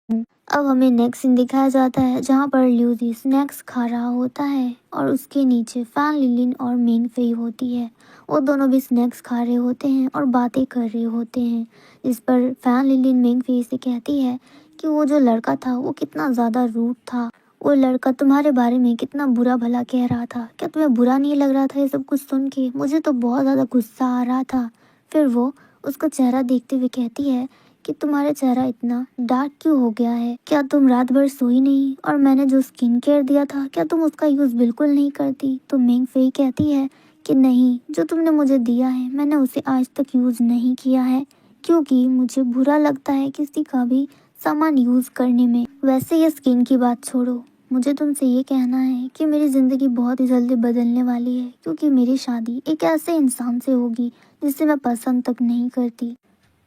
अब हमें next scene दिखाया जाता है जहाँ पर ल्यूसी स्नैक्स खा रहा होता है और उसके नीचे फैन लिलिन और मिंग फेई होती है। वो दोनों भी स्नैक्स खा रहे होते हैं और बातें कर रहे होते हैं। इस पर फैन लिलिन मिंग फेई से कहती है कि वो जो लड़का था वो कितना ज़्यादा रूड था। वो लड़का तुम्हारे बारे में कितना बुरा भला कह रहा था। क्या तुम्हें बुरा नहीं लग रहा था ये सब कुछ सुन के? मुझे तो बहुत ज़्यादा गुस्सा आ रहा था। फिर वो उसका चेहरा देखते हुए कहती है कि तुम्हारा चेहरा इतना डार्क क्यों हो गया है? क्या तुम रात भर सोई नहीं? और मैंने जो स्किन केयर दिया था क्या तुम उसका यूज़ बिल्कुल नहीं करती? तो मिंग फेई कहती है कि नहीं, जो तुमने मुझे दिया है मैंने उसे आज तक यूज़ नहीं किया है, क्योंकि मुझे बुरा लगता है किसी का भी सामान यूज़ करने में। वैसे ये स्किन की बात छोड़ो, मुझे तुमसे ये कहना है कि मेरी ज़िंदगी बहुत ही जल्दी बदलने वाली है, क्योंकि मेरी शादी एक ऐसे इंसान से होगी जिसे मैं पसंद तक नहीं करती।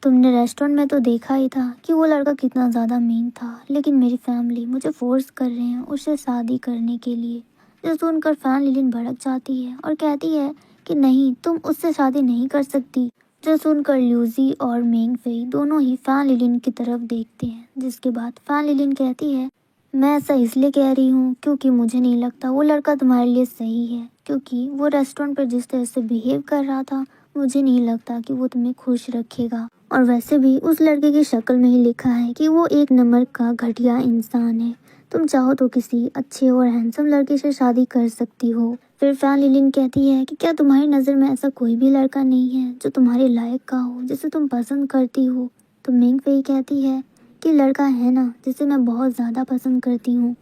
तुमने रेस्टोरेंट में तो देखा ही था कि वो लड़का कितना ज़्यादा मीन था, लेकिन मेरी फैमिली मुझे फोर्स कर रहे हैं उससे शादी करने के लिए। जो सुनकर फैन लिलिन भड़क जाती है और कहती है कि नहीं, तुम उससे शादी नहीं कर सकती। जो सुनकर ल्यूजी और मेंग फेई दोनों ही फैन लिलिन की तरफ देखते हैं, जिसके बाद फैन लिलिन कहती है मैं ऐसा इसलिए कह रही हूँ क्योंकि मुझे नहीं लगता वो लड़का तुम्हारे लिए सही है, क्योंकि वो रेस्टोरेंट पर जिस तरह से बिहेव कर रहा था मुझे नहीं लगता कि वो तुम्हें खुश रखेगा। और वैसे भी उस लड़के की शक्ल में ही लिखा है कि वो एक नंबर का घटिया इंसान है। तुम चाहो तो किसी अच्छे और हैंडसम लड़के से शादी कर सकती हो। फिर फैन लिलिन कहती है कि क्या तुम्हारी नज़र में ऐसा कोई भी लड़का नहीं है जो तुम्हारे लायक का हो, जिसे तुम पसंद करती हो? तो मिंग फेई कहती है कि लड़का है ना, जिसे मैं बहुत ज़्यादा पसंद करती हूँ।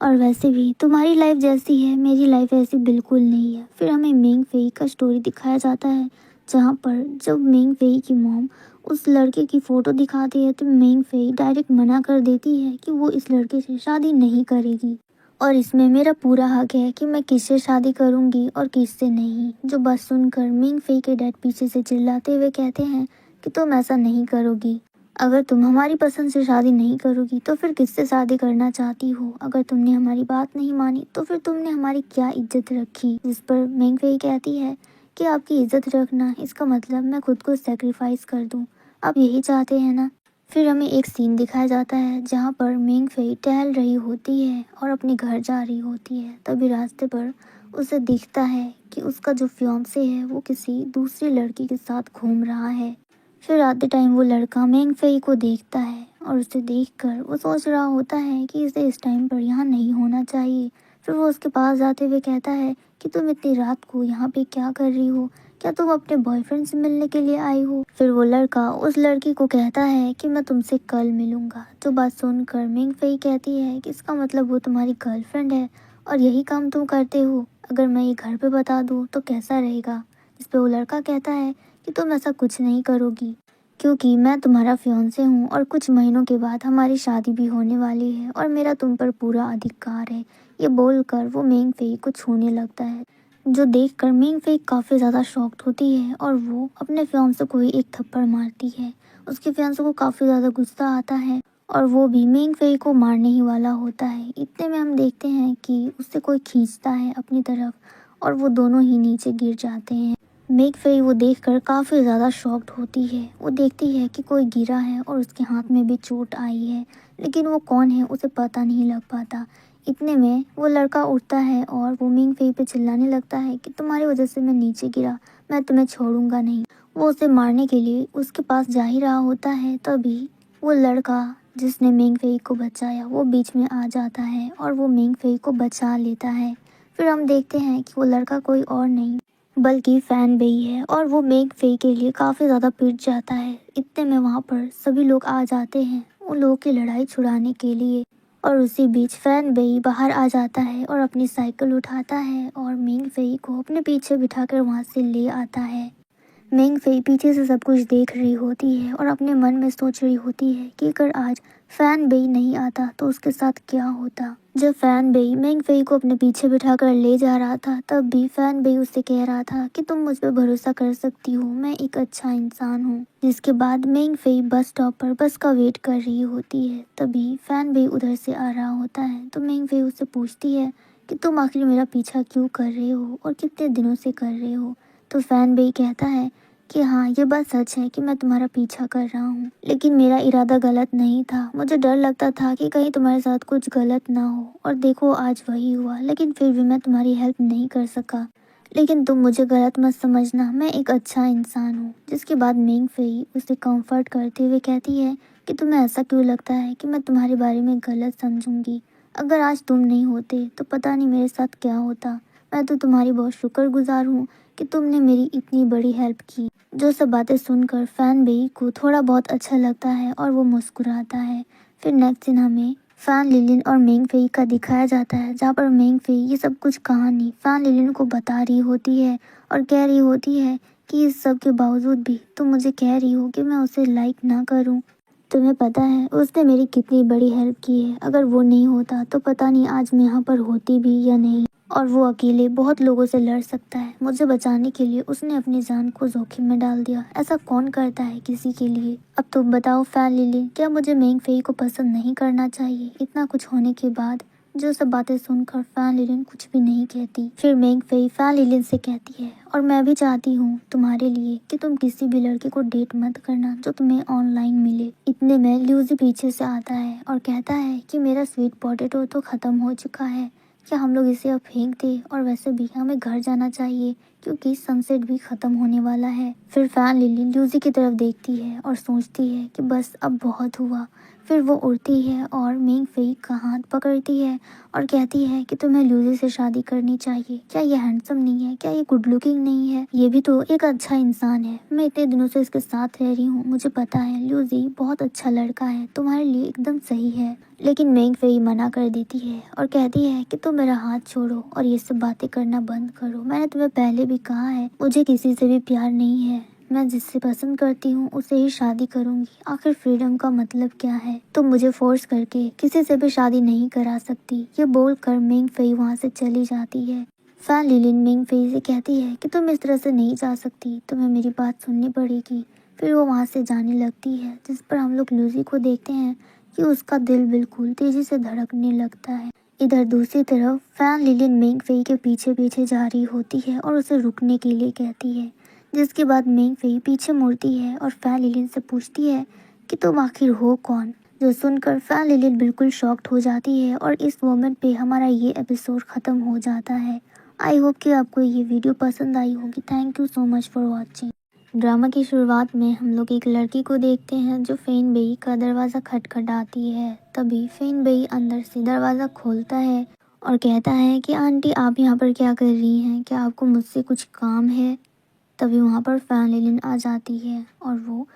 और वैसे भी तुम्हारी लाइफ जैसी है मेरी लाइफ ऐसी बिल्कुल नहीं है। फिर हमें मिंग फेई का स्टोरी दिखाया जाता है जहाँ पर जब मिंग फेई की मॉम उस लड़के की फ़ोटो दिखाती है तो मिंग फेई डायरेक्ट मना कर देती है कि वो इस लड़के से शादी नहीं करेगी। और इसमें मेरा पूरा हक है कि मैं किससे शादी करूँगी और किससे नहीं। जो बात सुनकर मिंग फेई के डैड पीछे से चिल्लाते हुए कहते हैं कि तुम ऐसा नहीं करोगी। अगर तुम हमारी पसंद से शादी नहीं करोगी तो फिर किससे शादी करना चाहती हो? अगर तुमने हमारी बात नहीं मानी तो फिर तुमने हमारी क्या इज्जत रखी? जिस पर मिंग फेई कहती है कि आपकी इज्जत रखना इसका मतलब मैं खुद को सेक्रीफाइस कर दूं। आप यही चाहते हैं ना? फिर हमें एक सीन दिखाया जाता है जहाँ पर मिंग फेई टहल रही होती है और अपने घर जा रही होती है। तभी रास्ते पर उसे दिखता है कि उसका जो फियांसे है वो किसी दूसरी लड़की के साथ घूम रहा है। फिर आते टाइम वो लड़का मिंग फेई को देखता है और उसे देखकर वो सोच रहा होता है कि इसे इस टाइम पर यहाँ नहीं होना चाहिए। फिर वो उसके पास जाते हुए कहता है कि तुम इतनी रात को यहाँ पे क्या कर रही हो? क्या तुम अपने बॉयफ्रेंड से मिलने के लिए आई हो? फिर वो लड़का उस लड़की को कहता है कि मैं तुमसे कल मिलूंगा। जो बात सुनकर मिंग फेई कहती है कि इसका मतलब वो तुम्हारी गर्लफ्रेंड है और यही काम तुम करते हो। अगर मैं ये घर पे बता दूँ तो कैसा रहेगा? इस पे वो लड़का कहता है कि तुम ऐसा कुछ नहीं करोगी, क्योंकि मैं तुम्हारा फियांसे हूँ और कुछ महीनों के बाद हमारी शादी भी होने वाली है और मेरा तुम पर पूरा अधिकार है। ये बोलकर वो मिंग फेई को छूने लगता है, जो देखकर मिंग फेई काफ़ी ज़्यादा शॉक्ड होती है और वो अपने फियांसे को ही एक थप्पड़ मारती है। उसके फियांसे को काफ़ी ज़्यादा गुस्सा आता है और वो भी मिंग फेई को मारने ही वाला होता है। इतने में हम देखते हैं कि उससे कोई खींचता है अपनी तरफ और वो दोनों ही नीचे गिर जाते हैं। मिंग फेई वो देखकर काफ़ी ज़्यादा शॉक्ड होती है। वो देखती है कि कोई गिरा है और उसके हाथ में भी चोट आई है, लेकिन वो कौन है उसे पता नहीं लग पाता। इतने में वो लड़का उठता है और वो मिंग फेई पे चिल्लाने लगता है कि तुम्हारी वजह से मैं नीचे गिरा, मैं तुम्हें छोड़ूंगा नहीं। वो उसे मारने के लिए उसके पास जा ही रहा होता है, तभी वो लड़का जिसने मिंग फेई को बचाया वो बीच में आ जाता है और वो मिंग फेई को बचा लेता है। फिर हम देखते हैं कि वो लड़का कोई और नहीं बल्कि फैन बेई है और वो मिंग फेई के लिए काफ़ी ज़्यादा पिट जाता है। इतने में वहाँ पर सभी लोग आ जाते हैं उन लोगों की लड़ाई छुड़ाने के लिए और उसी बीच फैन बेई बाहर आ जाता है और अपनी साइकिल उठाता है और मिंग फेई को अपने पीछे बिठाकर वहाँ से ले आता है। मिंग फेई पीछे से सब कुछ देख रही होती है और अपने मन में सोच रही होती है कि अगर आज फैन बेई नहीं आता तो उसके साथ क्या होता। जब फैन बेई मिंग फेई को अपने पीछे बिठाकर ले जा रहा था तब भी फैन बेई उससे कह रहा था कि तुम मुझ पर भरोसा कर सकती हो, मैं एक अच्छा इंसान हूँ। जिसके बाद मिंग फेई बस स्टॉप पर बस का वेट कर रही होती है, तभी फैन बेई उधर से आ रहा होता है तो मिंग फेई उससे पूछती है कि तुम आखिर मेरा पीछा क्यों कर रहे हो और कितने दिनों से कर रहे हो। तो फैन बेई कहता है कि हाँ, ये बात सच है कि मैं तुम्हारा पीछा कर रहा हूँ, लेकिन मेरा इरादा गलत नहीं था। मुझे डर लगता था कि कहीं तुम्हारे साथ कुछ गलत ना हो, और देखो आज वही हुआ। लेकिन फिर भी मैं तुम्हारी हेल्प नहीं कर सका। लेकिन तुम मुझे गलत मत समझना, मैं एक अच्छा इंसान हूँ। जिसके बाद मेंग फेई उसे कंफर्ट करते हुए कहती है कि तुम्हें ऐसा क्यों लगता है कि मैं तुम्हारे बारे में गलत समझूंगी। अगर आज तुम नहीं होते तो पता नहीं मेरे साथ क्या होता। मैं तो तुम्हारी बहुत शुक्रगुजार हूँ कि तुमने मेरी इतनी बड़ी हेल्प की। जो सब बातें सुनकर फैन बेई को थोड़ा बहुत अच्छा लगता है और वो मुस्कुराता है। फिर नेक्स्ट दिन हमें फैन लिलिन और मेंग फेई का दिखाया जाता है, जहाँ पर मेंग फेई ये सब कुछ कहानी फैन लिलिन को बता रही होती है और कह रही होती है कि इस सब के बावजूद भी तुम मुझे कह रही हो कि मैं उसे लाइक ना करूं। तुम्हें पता है उसने मेरी कितनी बड़ी हेल्प की है। अगर वो नहीं होता तो पता नहीं आज मैं यहाँ पर होती भी या नहीं। और वो अकेले बहुत लोगों से लड़ सकता है। मुझे बचाने के लिए उसने अपनी जान को जोखिम में डाल दिया। ऐसा कौन करता है किसी के लिए। अब तुम बताओ फैन लिली, क्या मुझे मेंग फेई को पसंद नहीं करना चाहिए। इतना कुछ होने के बाद जो सब बातें सुनकर फैन लिलिन कुछ भी नहीं कहती। फिर मेंग फेई फैन लिलिन से कहती है, और मैं भी चाहती हूँ तुम्हारे लिए कि तुम किसी भी लड़के को डेट मत करना जो तुम्हें ऑनलाइन मिले। इतने में ल्यूजी पीछे से आता है और कहता है कि मेरा स्वीट पोटैटो तो खत्म हो चुका है, क्या हम लोग इसे अब फेंक दें। और वैसे भी हमें घर जाना चाहिए क्योंकि सनसेट भी खत्म होने वाला है। फिर फैन लिली ल्यूजी की तरफ देखती है और सोचती है कि बस अब बहुत हुआ। फिर वो उड़ती है और मेंग फेई का हाथ पकड़ती है और कहती है कि तुम्हें ल्यूजी से शादी करनी चाहिए। क्या ये हैंडसम नहीं है, क्या ये गुड लुकिंग नहीं है, ये भी तो एक अच्छा इंसान है। मैं इतने दिनों से इसके साथ रह रही हूँ, मुझे पता है ल्यूजी बहुत अच्छा लड़का है, तुम्हारे लिए एकदम सही है। लेकिन मेंग फेई मना कर देती है और कहती है कि तुम मेरा हाथ छोड़ो और ये सब बातें करना बंद करो। मैंने तुम्हें पहले भी कहा है मुझे किसी से भी प्यार नहीं है। मैं जिससे पसंद करती हूँ उसे ही शादी करूंगी। आखिर फ्रीडम का मतलब क्या है। तुम मुझे फोर्स करके किसी से भी शादी नहीं करा सकती। ये बोलकर मेंग फेई वहाँ से चली जाती है। फैन लिलिन मेंग फेई से कहती है कि तुम इस तरह से नहीं जा सकती, तुम्हें मेरी बात सुननी पड़ेगी। फिर वो वहाँ से जाने लगती है, जिस पर हम लोग लूजी को देखते हैं कि उसका दिल बिल्कुल तेजी से धड़कने लगता है। इधर दूसरी तरफ फैन लिलिन मेंग फेई के पीछे पीछे जा रही होती है और उसे रुकने के लिए कहती है। जिसके बाद मेंग फेई पीछे मुड़ती है और फैन लिलिन से पूछती है कि तुम आखिर हो कौन। जो सुनकर फैन लिलिन बिल्कुल शॉक्ड हो जाती है और इस मोमेंट पे हमारा ये एपिसोड खत्म हो जाता है। आई होप कि आपको ये वीडियो पसंद आई होगी। Thank you so much for watching. Drama की शुरुआत में हम लोग एक लड़की को देखते हैं जो फेन बेई का दरवाज़ा खटखटाती है। तभी फेन बेई अंदर से दरवाज़ा खोलता है और कहता है कि आंटी आप यहाँ पर क्या कर रही हैं, क्या आपको मुझसे कुछ काम है। तभी वहाँ पर फैन लिलिन आ जाती है और वो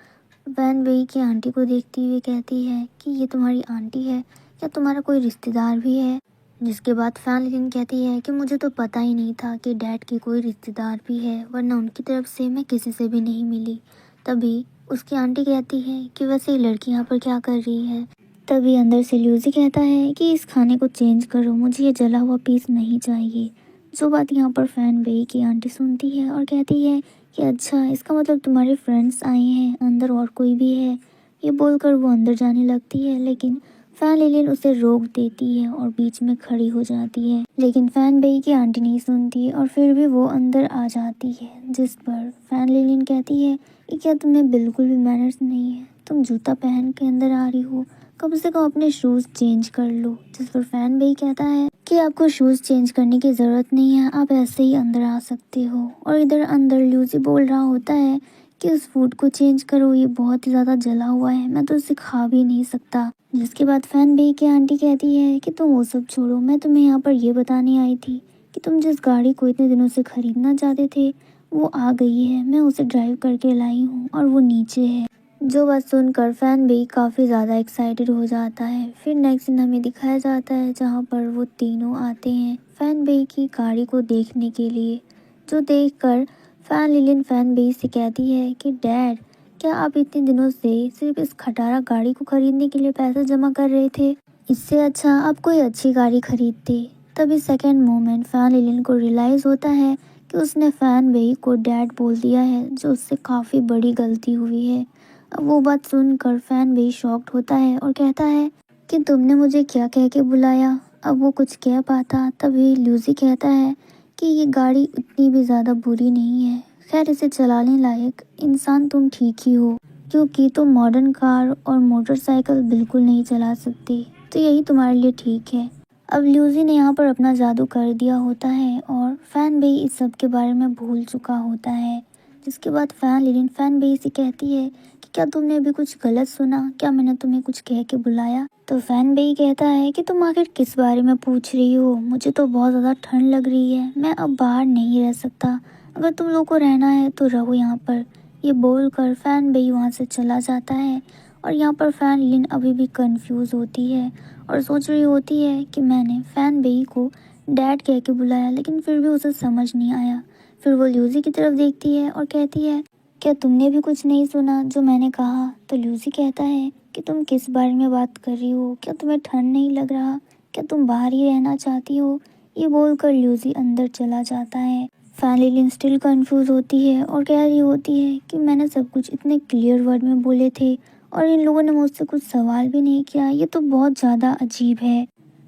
फैन बेई की आंटी को देखती हुए कहती है कि ये तुम्हारी आंटी है, क्या तुम्हारा कोई रिश्तेदार भी है। जिसके बाद फैन लिलिन कहती है कि मुझे तो पता ही नहीं था कि डैड की कोई रिश्तेदार भी है, वरना उनकी तरफ से मैं किसी से भी नहीं मिली। तभी उसकी आंटी कहती है कि वैसे ये लड़की यहाँ पर क्या कर रही है। तभी अंदर से ल्यूजी कहता है कि इस खाने को चेंज करो, मुझे ये जला हुआ पीस नहीं चाहिए। जो बात यहाँ पर फैन बेई की आंटी सुनती है और कहती है कि अच्छा इसका मतलब तुम्हारे फ्रेंड्स आए हैं, अंदर और कोई भी है। ये बोलकर वो अंदर जाने लगती है, लेकिन फैन लिलिन उसे रोक देती है और बीच में खड़ी हो जाती है। लेकिन फैन बेई की आंटी नहीं सुनती और फिर भी वो अंदर आ जाती है। जिस पर फैन लिलिन कहती है कि क्या तुम्हें बिल्कुल भी मैनर्स नहीं है, तुम जूता पहन के अंदर आ रही हो, कम से कम अपने शूज़ चेंज कर लो। जिस पर फैन बेई कहता है कि आपको शूज़ चेंज करने की ज़रूरत नहीं है, आप ऐसे ही अंदर आ सकते हो। और इधर अंदर ल्यूजी बोल रहा होता है कि उस फूड को चेंज करो, ये बहुत ही ज़्यादा जला हुआ है, मैं तो इसे खा भी नहीं सकता। जिसके बाद फैन बेई की आंटी कहती है कि तुम वो सब छोड़ो, मैं तुम्हें यहाँ पर ये बताने आई थी कि तुम जिस गाड़ी को इतने दिनों से खरीदना चाहते थे वो आ गई है, मैं उसे ड्राइव करके लाई हूँ और वो नीचे है। जो बात सुनकर फैन बेई काफ़ी ज़्यादा एक्साइटेड हो जाता है। फिर नेक्स्ट दिन हमें दिखाया जाता है जहाँ पर वो तीनों आते हैं फैन बेई की गाड़ी को देखने के लिए। जो देखकर फैन लिलिन फैन बेई से कहती है कि डैड, क्या आप इतने दिनों से सिर्फ इस खटारा गाड़ी को खरीदने के लिए पैसे जमा कर रहे थे। इससे अच्छा आप कोई अच्छी गाड़ी खरीदते। तभी सेकेंड मोमेंट फैन लिलिन को रियलाइज़ होता है कि उसने फैन बेई को डैड बोल दिया है, जो उससे काफ़ी बड़ी गलती हुई है। अब वो बात सुनकर फैन बेई शॉक्ड होता है और कहता है कि तुमने मुझे क्या कह के बुलाया। अब वो कुछ कह पाता तभी ल्यूजी कहता है कि ये गाड़ी उतनी भी ज़्यादा बुरी नहीं है, खैर इसे चलाने लायक इंसान तुम ठीक ही हो, क्योंकि तुम मॉडर्न कार और मोटरसाइकिल बिल्कुल नहीं चला सकते, तो यही तुम्हारे लिए ठीक है। अब ल्यूसी ने यहाँ पर अपना जादू कर दिया होता है और फैन बेई इस सब के बारे में भूल चुका होता है। जिसके बाद फैन लिलिन फैन बेई से कहती है कि क्या तुमने अभी कुछ गलत सुना, क्या मैंने तुम्हें कुछ कह के बुलाया? तो फैन बेई कहता है कि तुम आखिर किस बारे में पूछ रही हो, मुझे तो बहुत ज़्यादा ठंड लग रही है, मैं अब बाहर नहीं रह सकता, अगर तुम लोग को रहना है तो रहो यहाँ पर। ये बोलकर फैन बेई वहाँ से चला जाता है और यहाँ पर फैन लिलिन अभी भी कंफ्यूज होती है और सोच रही होती है कि मैंने फैन बेई को डैड कह के बुलाया, लेकिन फिर भी उसे समझ नहीं आया। फिर वो ल्यूसी की तरफ देखती है और कहती है क्या तुमने भी कुछ नहीं सुना जो मैंने कहा? तो ल्यूसी कहता है कि तुम किस बारे में बात कर रही हो, क्या तुम्हें ठंड नहीं लग रहा, क्या तुम बाहर ही रहना चाहती हो? ये बोलकर ल्यूसी अंदर चला जाता है। फैन लिलिन स्टिल कंफ्यूज होती है और कह रही होती है कि मैंने सब कुछ इतने क्लियर वर्ड में बोले थे और इन लोगों ने मुझसे कुछ सवाल भी नहीं किया, ये तो बहुत ज़्यादा अजीब है।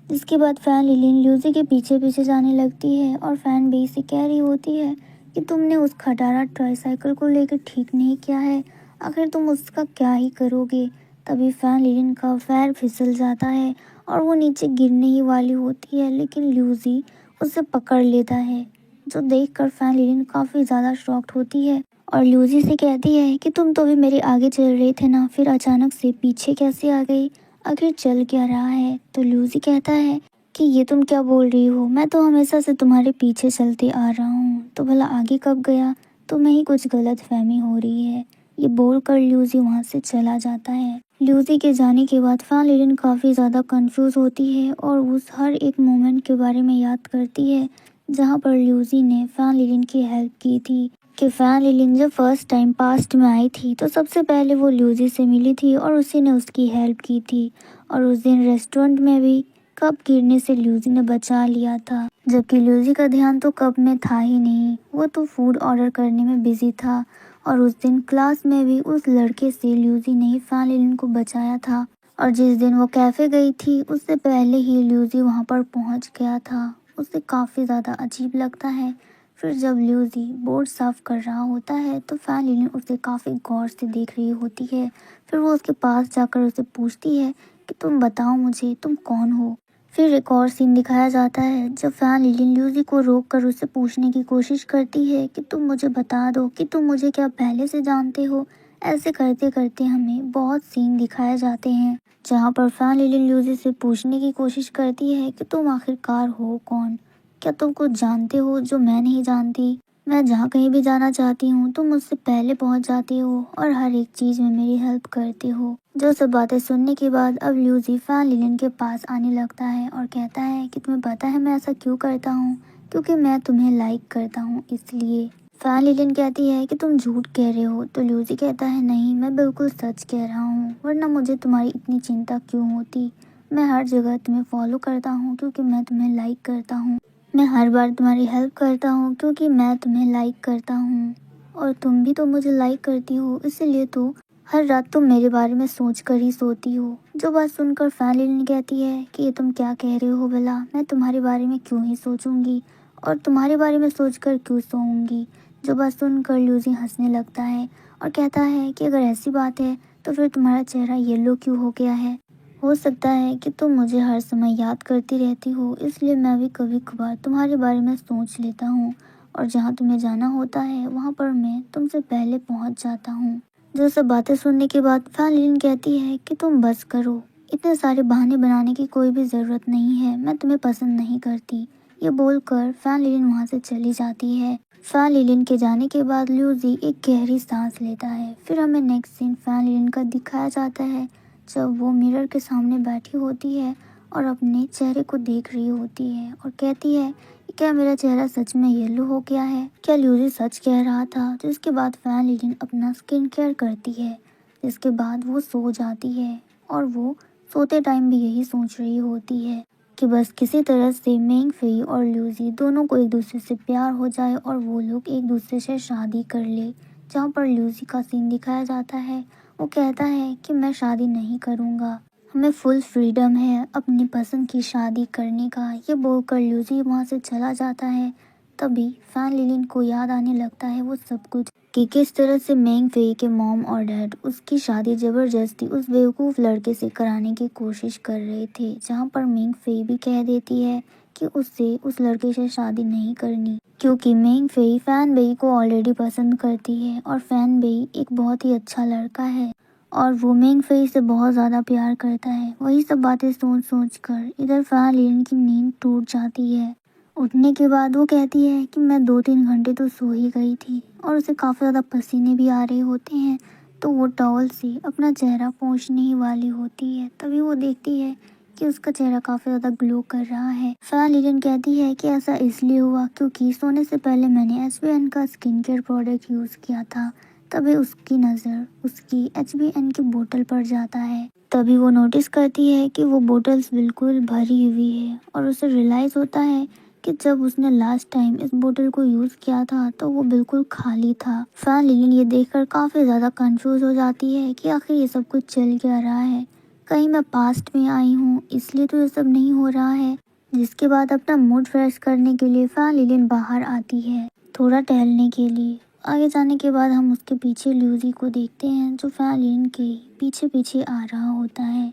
जिसके बाद फैन लिलिन ल्यूसी के पीछे पीछे जाने लगती है और फैन बेई से कह रही होती है कि तुमने उस खटारा ट्राईसाइकिल को लेकर ठीक नहीं किया है, आखिर तुम उसका क्या ही करोगे? तभी फैन लिलिन का पैर फिसल जाता है और वो नीचे गिरने ही वाली होती है, लेकिन ल्यूसी उसे पकड़ लेता है, जो देखकर फैन लिलिन काफ़ी ज़्यादा शॉक्ड होती है और ल्यूसी से कहती है कि तुम तो भी मेरे आगे चल रहे थे ना, फिर अचानक से पीछे कैसे आ गई, आखिर चल क्या रहा है? तो ल्यूसी कहता है कि ये तुम क्या बोल रही हो, मैं तो हमेशा से तुम्हारे पीछे चलते आ रहा हूँ, तो भला आगे कब गया? तुम्हें ही कुछ गलत फहमी हो रही है। ये बोलकर ल्यूसी वहाँ से चला जाता है। ल्यूसी के जाने के बाद फैन लिलिन काफ़ी ज़्यादा कंफ्यूज होती है और उस हर एक मोमेंट के बारे में याद करती है जहाँ पर ल्यूसी ने फैन लिलिन की हेल्प की थी। कि फैन लिलिन जब फर्स्ट टाइम पास्ट में आई थी तो सबसे पहले वो ल्यूसी से मिली थी और उसी ने उसकी हेल्प की थी, और उस दिन रेस्टोरेंट में भी कप गिरने से ल्यूसी ने बचा लिया था, जबकि ल्यूसी का ध्यान तो कप में था ही नहीं, वो तो फूड ऑर्डर करने में बिजी था। और उस दिन क्लास में भी उस लड़के से ल्यूसी ने ही फैन लिलिन को बचाया था, और जिस दिन वो कैफ़े गई थी उससे पहले ही ल्यूसी वहाँ पर पहुँच गया था। उसे काफ़ी ज़्यादा अजीब लगता है। फिर जब ल्यूसी बोर्ड साफ कर रहा होता है तो फैन लिलिन उसे काफ़ी गौर से देख रही होती है। फिर वो उसके पास जाकर उसे पूछती है कि तुम बताओ मुझे, तुम कौन हो? फिर एक और सीन दिखाया जाता है जब फैन लिलिन ल्यूसी को रोक कर उससे पूछने की कोशिश करती है कि तुम मुझे बता दो कि तुम मुझे क्या पहले से जानते हो। ऐसे करते करते हमें बहुत सीन दिखाए जाते हैं जहाँ पर फैन लिलिन ल्यूसी से पूछने की कोशिश करती है कि तुम आखिरकार हो कौन, क्या तुम कुछ जानते हो जो मैं नहीं जानती? मैं जहाँ कहीं भी जाना चाहती हूँ तुम मुझसे पहले पहुँच जाती हो और हर एक चीज़ में मेरी हेल्प करते हो। जो सब बातें सुनने के बाद अब ल्यूसी फैन लिलिन के पास आने लगता है और कहता है कि तुम्हें पता है मैं ऐसा क्यों करता हूँ? क्योंकि मैं तुम्हें लाइक करता हूँ इसलिए। फैन लिलिन कहती है कि तुम झूठ कह रहे हो, तो ल्यूसी कहता है नहीं, मैं बिल्कुल सच कह रहा हूँ, वरना मुझे तुम्हारी इतनी चिंता क्यों होती। मैं हर जगह तुम्हें फॉलो करता हूँ क्योंकि मैं तुम्हें लाइक करता हूँ। मैं हर बार तुम्हारी हेल्प करता हूँ क्योंकि मैं तुम्हें लाइक करता हूँ, और तुम भी तो मुझे लाइक करती हो, इसीलिए तो हर रात तुम मेरे बारे में सोच कर ही सोती हो। जो बात सुनकर फैन लिलिन कहती है कि ये तुम क्या कह रहे हो भला, मैं तुम्हारे बारे में क्यों ही सोचूंगी और तुम्हारे बारे में सोचकर क्यों सोऊंगी। जो बात सुनकर ल्यूसी हंसने लगता है और कहता है कि अगर ऐसी बात है तो फिर तुम्हारा चेहरा येलो क्यों हो गया है? हो सकता है कि तुम मुझे हर समय याद करती रहती हो, इसलिए मैं भी कभी कभार तुम्हारे बारे में सोच लेता हूँ, और जहाँ तुम्हें जाना होता है वहाँ पर मैं तुमसे पहले पहुँच जाता हूँ। जो सब बातें सुनने के बाद फैन लिलिन कहती है कि तुम बस करो, इतने सारे बहाने बनाने की कोई भी ज़रूरत नहीं है, मैं तुम्हें पसंद नहीं करती। ये बोलकर फैन लिलिन वहाँ से चली जाती है। फैन लिलिन के जाने के बाद ल्यूसी एक गहरी सांस लेता है। फिर हमें नेक्स्ट सीन फैन लिलिन का दिखाया जाता है जब वो मिरर के सामने बैठी होती है और अपने चेहरे को देख रही होती है और कहती है कि क्या मेरा चेहरा सच में येलो हो गया है? क्या ल्यूसी सच कह रहा था? जिसके बाद फैन लिलिन अपना स्किन केयर करती है, जिसके बाद वो सो जाती है और वो सोते टाइम भी यही सोच रही होती है कि बस किसी तरह से मेंग फेई और ल्यूसी दोनों को एक दूसरे से प्यार हो जाए और वो लोग एक दूसरे से शादी कर ले। जहाँ पर ल्यूसी का सीन दिखाया जाता है, वो कहता है कि मैं शादी नहीं करूँगा, हमें फुल फ्रीडम है अपनी पसंद की शादी करने का। ये बोलकर ल्यूसी वहाँ से चला जाता है। तभी फैन लिलिन को याद आने लगता है वो सब कुछ, कि किस तरह से मेंग फेई के मॉम और डैड उसकी शादी जबरदस्ती उस बेवकूफ़ लड़के से कराने की कोशिश कर रहे थे, जहाँ पर मेंग फेई भी कह देती है कि उससे उस लड़के से शादी नहीं करनी, क्योंकि मेंग फेई फैन बेई को ऑलरेडी पसंद करती है और फैन बेई एक बहुत ही अच्छा लड़का है और वो मेंग फेई से बहुत ज़्यादा प्यार करता है। वही सब बातें सोच सोच कर इधर फैन लिलिन की नींद टूट जाती है। उठने के बाद वो कहती है कि मैं 2-3 घंटे तो सो ही गई थी और उसे काफ़ी ज़्यादा पसीने भी आ रहे होते हैं, तो वो टॉवल से अपना चेहरा पोंछने ही वाली होती है। तभी वो देखती है कि उसका चेहरा काफ़ी ज़्यादा ग्लो कर रहा है। फैन लिलिन कहती है कि ऐसा इसलिए हुआ क्योंकि सोने से पहले मैंने एचबीएन का स्किन केयर प्रोडक्ट यूज़ किया था। तभी उसकी नज़र उसकी एचबीएन की बोतल पर जाता है। तभी वो नोटिस करती है कि वो बोतल्स बिल्कुल भरी हुई है और उसे रियलाइज़ होता है कि जब उसने लास्ट टाइम इस बोतल को यूज़ किया था तो वो बिल्कुल खाली था। फैन लिलिन ये देखकर काफ़ी ज़्यादा कंफ्यूज हो जाती है कि आखिर ये सब कुछ चल क्या रहा है, कहीं मैं पास्ट में आई हूँ इसलिए तो ये सब नहीं हो रहा है। जिसके बाद अपना मूड फ्रेश करने के लिए फैन लिलिन बाहर आती है थोड़ा टहलने के लिए। आगे जाने के बाद हम उसके पीछे ल्यूजी को देखते हैं जो फैन लिलिन के पीछे पीछे आ रहा होता है।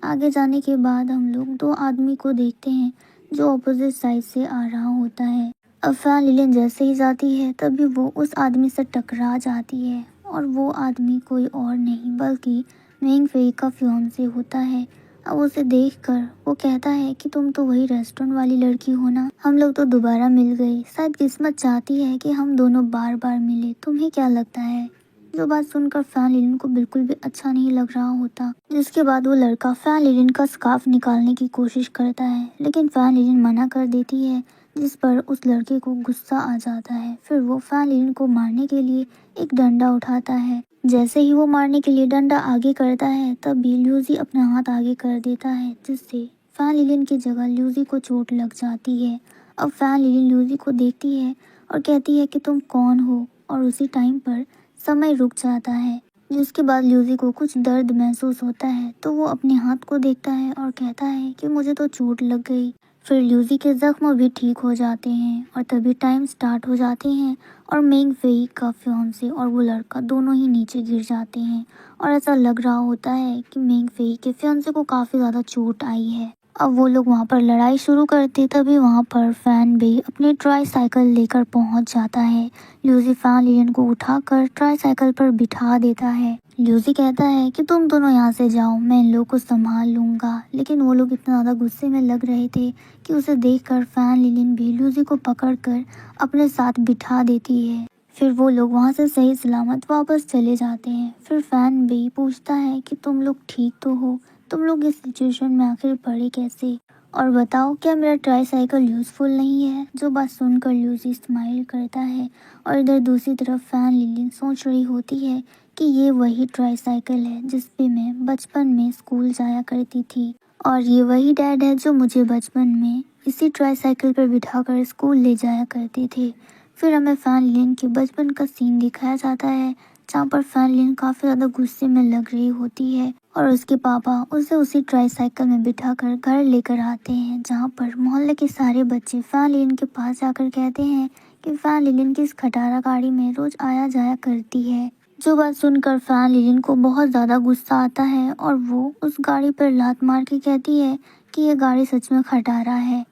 आगे जाने के बाद हम लोग 2 आदमी को देखते हैं जो अपोजिट साइड से आ रहा होता है। अब फैन लिलिन जैसे ही जाती है तभी वो उस आदमी से टकरा जाती है और वो आदमी कोई और नहीं बल्कि मेंग फेई का फियांसे होता है। अब उसे देखकर वो कहता है कि तुम तो वही रेस्टोरेंट वाली लड़की हो ना, हम लोग तो दोबारा मिल गए, शायद किस्मत चाहती है कि हम दोनों बार बार मिले, तुम्हें क्या लगता है। जो बात सुनकर फैन लिलिन को बिल्कुल भी अच्छा नहीं लग रहा होता। जिसके बाद वो लड़का फैन लिलिन का स्कार्फ निकालने की कोशिश करता है लेकिन फैन लिलिन मना कर देती है, जिस पर उस लड़के को गुस्सा आ जाता है। फिर वो फैन लिलिन को मारने के लिए एक डंडा उठाता है। जैसे ही वो मारने के लिए डंडा आगे करता है तभी ल्यूजी अपना हाथ आगे कर देता है, जिससे फैन लिलिन की जगह ल्यूजी को चोट लग जाती है। अब फैन लिलिन ल्यूजी को देखती है और कहती है कि तुम कौन हो, और उसी टाइम पर समय रुक जाता है। जिसके बाद ल्यूजी को कुछ दर्द महसूस होता है तो वो अपने हाथ को देखता है और कहता है कि मुझे तो चोट लग गई। फिर ल्यूजी के जख्म भी ठीक हो जाते हैं और तभी टाइम स्टार्ट हो जाते हैं और मेंग फेई का फियांसे और वो लड़का दोनों ही नीचे गिर जाते हैं और ऐसा लग रहा होता है कि मेंग फेई के फियांसे को काफ़ी ज़्यादा चोट आई है। अब वो लोग वहाँ पर लड़ाई शुरू करते तभी वहाँ पर फैन भी अपनी ट्राई साइकिल लेकर पहुँच जाता है। ल्यूजी फैन लिलिन को उठाकर ट्राई साइकिल पर बिठा देता है। ल्यूजी कहता है कि तुम दोनों यहाँ से जाओ, मैं इन लोगों को संभाल लूँगा, लेकिन वो लोग इतना ज़्यादा गुस्से में लग रहे थे कि उसे देखकर फैन लिलिन भी ल्यूजी को पकड़कर अपने साथ बिठा देती है। फिर वो लोग वहाँ से सही सलामत वापस चले जाते हैं। फिर फैन भी पूछता है कि तुम लोग ठीक तो हो, तुम लोग इस सिचुएशन में आखिर पड़े कैसे, और बताओ क्या मेरा ट्राई साइकिल यूज़फुल नहीं है। जो बात सुनकर ल्यूजी स्माइल करता है और इधर दूसरी तरफ फैन लिलिन सोच रही होती है कि ये वही ट्राई साइकिल है जिस पे मैं बचपन में स्कूल जाया करती थी और ये वही डैड है जो मुझे बचपन में इसी ट्राई साइकिल पर बिठाकर स्कूल ले जाया करते थे। फिर हमें फैन लिलिन के बचपन का सीन दिखाया जाता है जहाँ पर फैन लिलिन काफ़ी ज़्यादा गुस्से में लग रही होती है और उसके पापा उसे उसी ट्राई साइकिल में बिठाकर घर लेकर आते हैं, जहाँ पर मोहल्ले के सारे बच्चे फैन लिलिन के पास जाकर कहते हैं कि फैन लिलिन की इस खटारा गाड़ी में रोज आया जाया करती है। जो बात सुनकर फैन लिलिन को बहुत ज़्यादा गुस्सा आता है और वो उस गाड़ी पर लात मार के कहती है कि ये गाड़ी सच में खटारा है।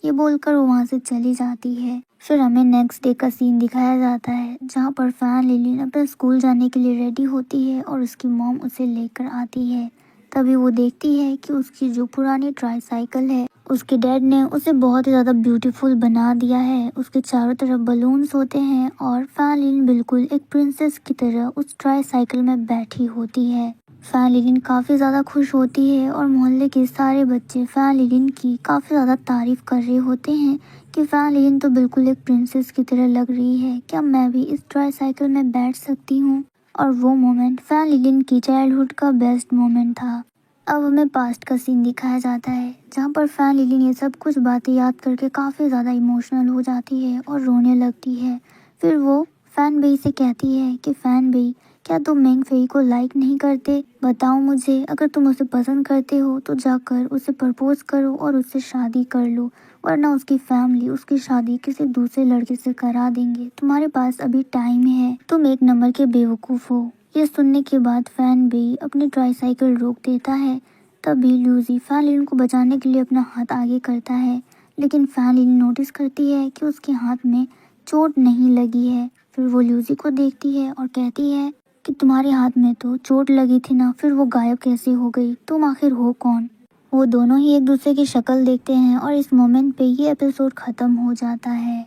ये बोलकर वो वहाँ से चली जाती है। फिर हमें नेक्स्ट डे का सीन दिखाया जाता है जहाँ पर फैन लिलिन अपने स्कूल जाने के लिए रेडी होती है और उसकी मॉम उसे लेकर आती है। तभी वो देखती है कि उसकी जो पुरानी ट्राई साइकिल है उसके डैड ने उसे बहुत ही ज़्यादा ब्यूटीफुल बना दिया है। उसके चारों तरफ बलून्स होते हैं और फैन लिलिन बिल्कुल एक प्रिंसेस की तरह उस ट्राई साइकिल में बैठी होती है। फैन लिलिन काफ़ी ज़्यादा खुश होती है और मोहल्ले के सारे बच्चे फैन लिलिन की काफ़ी ज़्यादा तारीफ़ कर रहे होते हैं कि फैन लिलिन तो बिल्कुल एक प्रिंसेस की तरह लग रही है, क्या मैं भी इस ट्राई साइकिल में बैठ सकती हूँ। और वो मोमेंट फैन लिलिन की चाइल्डहुड का बेस्ट मोमेंट था। अब हमें पास्ट का सीन दिखाया जाता है जहाँ पर फैन लिलिन ये सब कुछ बातें याद करके काफ़ी ज़्यादा इमोशनल हो जाती है और रोने लगती है। फिर वो फैन बेई से कहती है कि फैन बेई क्या तुम मेंग फेई को लाइक नहीं करते? बताओ मुझे। अगर तुम उसे पसंद करते हो तो जाकर उसे प्रपोज करो और उससे शादी कर लो, वरना उसकी फैमिली उसकी शादी किसी दूसरे लड़के से करा देंगे। तुम्हारे पास अभी टाइम है, तुम एक नंबर के बेवकूफ़ हो। ये सुनने के बाद फैन भी अपनी ट्राईसाइकिल रोक देता है। तभी ल्यूसी फैन लिलिन को बचाने के लिए अपना हाथ आगे करता है, लेकिन फैन लिलिन नोटिस करती है कि उसके हाथ में चोट नहीं लगी है। फिर वो ल्यूसी को देखती है और कहती है कि तुम्हारे हाथ में तो चोट लगी थी ना, फिर वो गायब कैसे हो गई? तुम आखिर हो कौन? वो दोनों ही एक दूसरे की शक्ल देखते हैं और इस मोमेंट पे ये एपिसोड ख़त्म हो जाता है।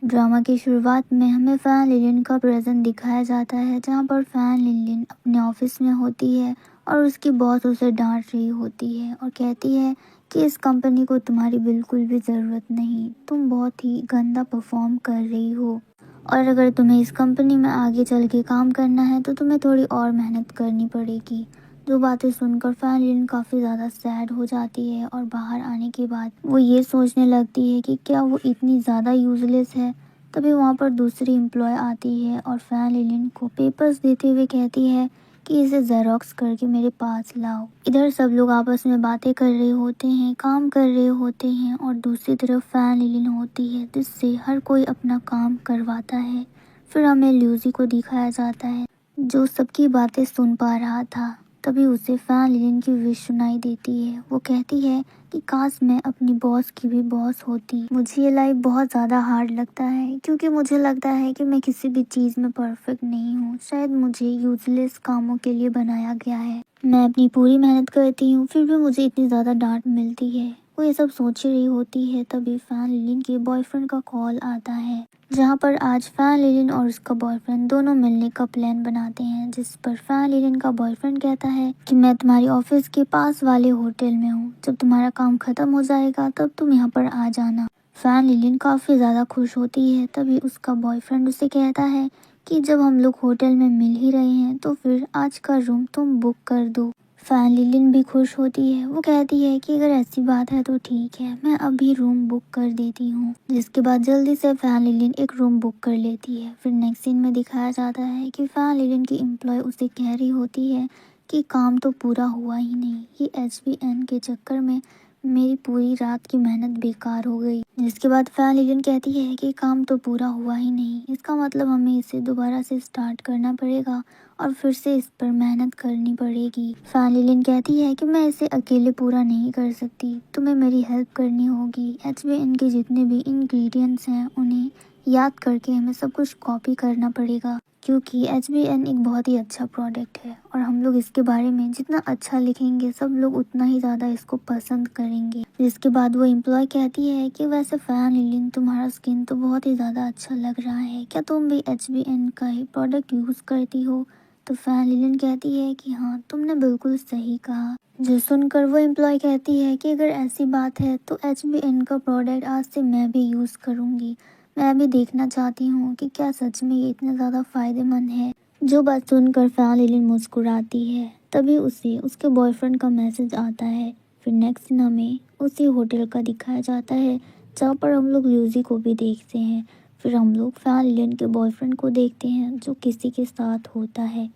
ड्रामा की शुरुआत में हमें फैन लिलिन का प्रेजेंट दिखाया जाता है, जहाँ पर फैन लिलिन अपने ऑफिस में होती है और उसकी बॉस उसे डांट रही होती है और कहती है कि इस कंपनी को तुम्हारी बिल्कुल भी ज़रूरत नहीं, तुम बहुत ही गंदा परफॉर्म कर रही हो और अगर तुम्हें इस कंपनी में आगे चल के काम करना है तो तुम्हें थोड़ी और मेहनत करनी पड़ेगी। जो बातें सुनकर फैन लिलिन काफ़ी ज़्यादा सैड हो जाती है और बाहर आने के बाद वो ये सोचने लगती है कि क्या वो इतनी ज़्यादा यूज़लेस है। तभी वहाँ पर दूसरी एम्प्लॉय आती है और फैन लिलिन को पेपर्स देते हुए कहती है कि इसे जेरोक्स करके मेरे पास लाओ। इधर सब लोग आपस में बातें कर रहे होते हैं, काम कर रहे होते हैं और दूसरी तरफ फैन लिलिन होती है जिससे हर कोई अपना काम करवाता है। फिर हमें ल्यूसी को दिखाया जाता है जो सबकी बातें सुन पा रहा था। तभी उसे फैन लिलिन की विश सुनाई देती है। वो कहती है कि काश मैं अपनी बॉस की भी बॉस होती। मुझे ये लाइफ बहुत ज़्यादा हार्ड लगता है क्योंकि मुझे लगता है कि मैं किसी भी चीज़ में परफेक्ट नहीं हूँ। शायद मुझे यूजलेस कामों के लिए बनाया गया है। मैं अपनी पूरी मेहनत करती हूँ फिर भी मुझे इतनी ज़्यादा डांट मिलती है। वो ये सब सोच रही होती है तभी फैन लिलिन के बॉयफ्रेंड का कॉल आता है, जहाँ पर आज फैन लिलिन और उसका बॉयफ्रेंड दोनों मिलने का प्लान बनाते हैं। जिस पर फैन लिलिन का बॉयफ्रेंड कहता है कि मैं तुम्हारी ऑफिस के पास वाले होटल में हूँ, जब तुम्हारा काम खत्म हो जाएगा तब तुम यहाँ पर आ जाना। फैन लिलिन काफ़ी ज़्यादा खुश होती है। तभी उसका बॉयफ्रेंड उसे कहता है कि जब हम लोग होटल में मिल ही रहे हैं तो फिर आज का रूम तुम बुक कर दो। फैन लिलिन भी खुश होती है। वो कहती है कि अगर ऐसी बात है तो ठीक है, मैं अभी रूम बुक कर देती हूँ। जिसके बाद जल्दी से फैन लिलिन एक रूम बुक कर लेती है। फिर नेक्स्ट सीन में दिखाया जाता है कि फैन लिलिन की एम्प्लॉय उसे कह रही होती है कि काम तो पूरा हुआ ही नहीं, ये HBN के चक्कर में मेरी पूरी रात की मेहनत बेकार हो गई। जिसके बाद फैन लिलिन कहती है कि काम तो पूरा हुआ ही नहीं, इसका मतलब हमें इसे दोबारा से स्टार्ट करना पड़ेगा और फिर से इस पर मेहनत करनी पड़ेगी। फैन लिलिन कहती है कि मैं इसे अकेले पूरा नहीं कर सकती, तुम्हें मेरी हेल्प करनी होगी। HBN के जितने भी इंग्रेडिएंट्स हैं उन्हें याद करके हमें सब कुछ कॉपी करना पड़ेगा, क्योंकि HBN एक बहुत ही अच्छा प्रोडक्ट है और हम लोग इसके बारे में जितना अच्छा लिखेंगे सब लोग उतना ही ज़्यादा इसको पसंद करेंगे। जिसके बाद वो एम्प्लॉय कहती है कि वैसे फैन लिलिन तुम्हारा स्किन तो बहुत ही ज़्यादा अच्छा लग रहा है, क्या तुम भी HBN का ही प्रोडक्ट यूज़ करती हो? तो फैन लिलिन कहती है कि हाँ, तुमने बिल्कुल सही कहा। जो सुनकर वो एम्प्लॉय कहती है कि अगर ऐसी बात है तो HBN का प्रोडक्ट आज से मैं भी यूज़ करूँगी। मैं भी देखना चाहती हूँ कि क्या सच में ये इतना ज़्यादा फ़ायदेमंद है। जो बात सुनकर फैन लिलिन मुस्कुराती है। तभी उसे उसके बॉयफ्रेंड का मैसेज आता है। फिर नेक्स्ट सीन हमें उसी होटल का दिखाया जाता है जहाँ पर हम लोग ल्यूसी को भी देखते हैं। फिर हम लोग फैन लिलिन के बॉयफ्रेंड को देखते हैं जो किसी के साथ होता है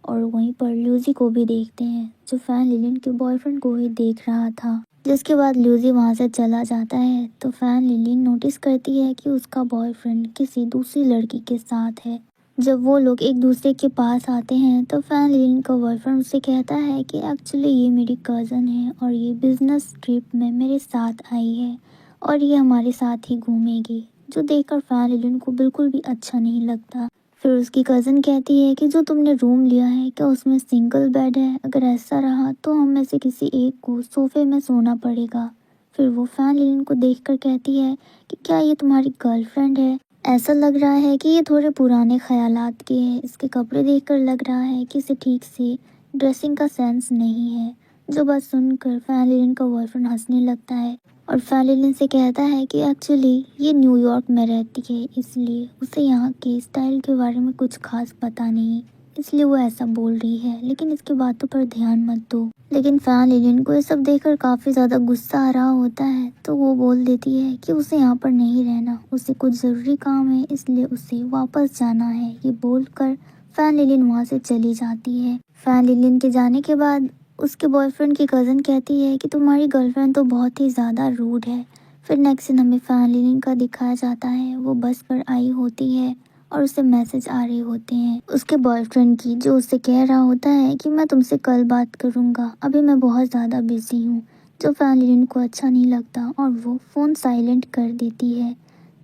और वहीं पर ल्यूसी को भी देखते हैं जो फैन लिलिन के बॉयफ्रेंड को ही देख रहा था। जिसके बाद ल्यूसी वहाँ से चला जाता है तो फैन लिलिन नोटिस करती है कि उसका बॉयफ्रेंड किसी दूसरी लड़की के साथ है। जब वो लोग एक दूसरे के पास आते हैं तो फैन लिलिन का बॉयफ्रेंड उससे कहता है कि एक्चुअली ये मेरी कज़न है और ये बिजनेस ट्रिप में मेरे साथ आई है और ये हमारे साथ ही घूमेगी। जो देखकर फैन लिलिन को बिल्कुल भी अच्छा नहीं लगता। फिर उसकी कज़न कहती है कि जो तुमने रूम लिया है क्या उसमें सिंगल बेड है? अगर ऐसा रहा तो हम में से किसी एक को सोफे में सोना पड़ेगा। फिर वो फैन लिलिन को देखकर कहती है कि क्या ये तुम्हारी गर्लफ्रेंड है? ऐसा लग रहा है कि ये थोड़े पुराने ख्यालात के हैं। इसके कपड़े देखकर लग रहा है कि इसे ठीक से ड्रेसिंग का सेंस नहीं है। जो बात सुनकर फैन लिलिन का बॉयफ्रेंड हंसने लगता है और फैन लिलिन से कहता है कि एक्चुअली ये न्यूयॉर्क में रहती है, इसलिए उसे यहाँ के स्टाइल के बारे में कुछ खास पता नहीं, इसलिए वो ऐसा बोल रही है, लेकिन इसकी बातों पर ध्यान मत दो। लेकिन फैन लिलिन को ये सब देखकर काफ़ी ज़्यादा गुस्सा आ रहा होता है तो वो बोल देती है कि उसे यहाँ पर नहीं रहना, उसे कुछ ज़रूरी काम है इसलिए उसे वापस जाना है। ये बोलकर फैन लिलिन वहाँ से चली जाती है। फैन लिलिन के जाने के बाद उसके बॉयफ्रेंड की कज़न कहती है कि तुम्हारी गर्लफ्रेंड तो बहुत ही ज़्यादा रूड है। फिर नेक्स्ट सीन हमें फैन लिलिन का दिखाया जाता है। वो बस पर आई होती है और उसे मैसेज आ रहे होते हैं उसके बॉयफ्रेंड की, जो उससे कह रहा होता है कि मैं तुमसे कल बात करूँगा, अभी मैं बहुत ज़्यादा बिजी हूँ। जो फैन लिलिन को अच्छा नहीं लगता और वो फ़ोन साइलेंट कर देती है।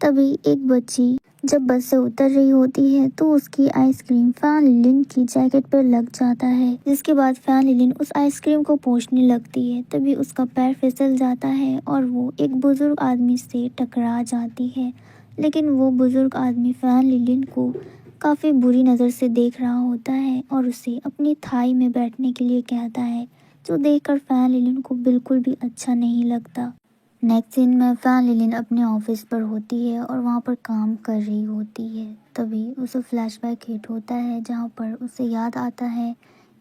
तभी एक बच्ची जब बस से उतर रही होती है तो उसकी आइसक्रीम फैन लिलिन की जैकेट पर लग जाता है, जिसके बाद फैन लिलिन उस आइसक्रीम को पोंछने लगती है। तभी उसका पैर फिसल जाता है और वो एक बुजुर्ग आदमी से टकरा जाती है। लेकिन वो बुजुर्ग आदमी फैन लिलिन को काफ़ी बुरी नज़र से देख रहा होता है और उसे अपनी थाई में बैठने के लिए कहता है, जो देखकर फैन लिलिन को बिल्कुल भी अच्छा नहीं लगता। नेक्स्ट सीन में फैन लिलिन अपने ऑफिस पर होती है और वहाँ पर काम कर रही होती है। तभी उसे फ्लैशबैक हिट होता है, जहाँ पर उसे याद आता है